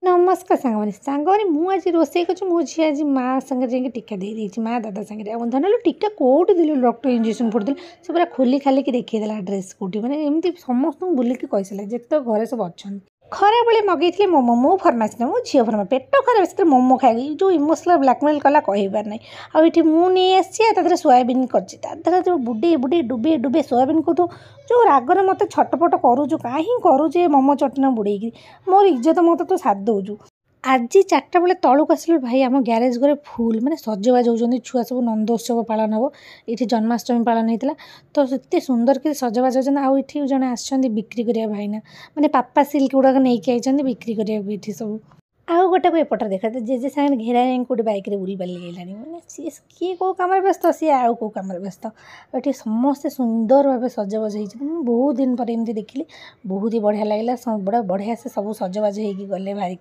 नमस्कार सांगवानी मुझे रोसे कर झी आज माँ संगे जाकि टीका दे देती माँ दादा संगे धन टीका कौटी दिल डॉक्टर इंजेक्शन फोड़ी से पूरा खोली खाली देखीदेला ड्रेस कौटी मैंने एमती समस्त बुलिकी कही सारे जिते घरे सब अच्छा खरा बेले मगेली मोमो मो फर्मासी मो झील फर्मा पेट खराब से मोमो खाई जो इमोशनल ब्लाकमेल कला कहबार ना आठी मुझे सोयाबीन कर जो बुडे बुडे डुबे डुबे सोयाबीन को जो रागर मत छटपट करूँ कहीं करूचे मोमो चटना बुड़ेकी मोर इज्जत मत तो साथ दौचु आज 4टा बेले तलूक आसिलु भाई आम ग्यारेज घरे फुल माने सजबाज होती छुआ सब नंदोत्सव पालन हम ये जन्माष्टमी पालन होता तो एत सुंदर कि सजबाज होती आउ जड़े आसछन्ति बिक्री करिया भाईना माने पापा सिल्क गुड़ाक नहीं आई बिक्री करिया सब आउ गोटे को एपटर देखा जेजे सागे घेरा कौटे बैक बुली बाली गलानी मैंने सी किए कौ कम व्यस्त सी आउ कौ कम व्यस्त ये समस्ते सुंदर भाव सजबाज हो बहुत दिन पर एमती देखिली बहुत ही बढ़िया लगे बड़ा बढ़िया से सब सजबाज हो गले बाहरिक